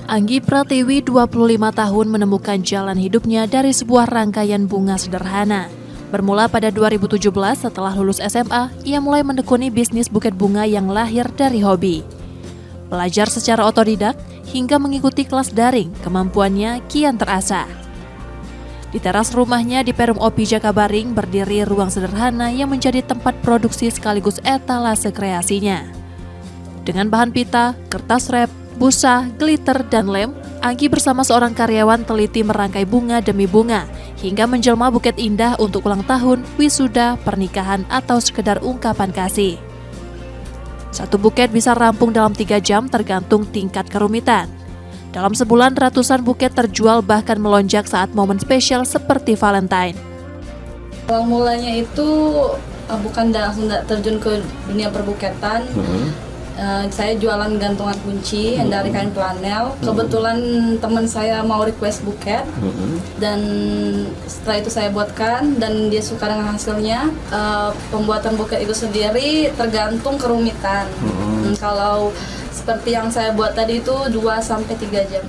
Anggi Pratiwi, 25 tahun, menemukan jalan hidupnya dari sebuah rangkaian bunga sederhana. Bermula pada 2017 setelah lulus SMA, ia mulai menekuni bisnis buket bunga yang lahir dari hobi. Belajar secara otodidak hingga mengikuti kelas daring, kemampuannya kian terasah. Di teras rumahnya di Perum Opi Jakabaring berdiri ruang sederhana yang menjadi tempat produksi sekaligus etalase kreasinya. Dengan bahan pita, kertas rep, busa, glitter, dan lem, Anggi bersama seorang karyawan teliti merangkai bunga demi bunga, hingga menjelma buket indah untuk ulang tahun, wisuda, pernikahan, atau sekedar ungkapan kasih. Satu buket bisa rampung dalam 3 jam tergantung tingkat kerumitan. Dalam sebulan ratusan buket terjual bahkan melonjak saat momen spesial seperti Valentine. Awal mulanya itu bukan langsung terjun ke dunia perbuketan. Saya jualan gantungan kunci dari kain flanel. Kebetulan teman saya mau request buket dan setelah itu saya buatkan dan dia suka dengan hasilnya. Pembuatan buket itu sendiri tergantung kerumitan. Kalau seperti yang saya buat tadi itu 2-3 jam.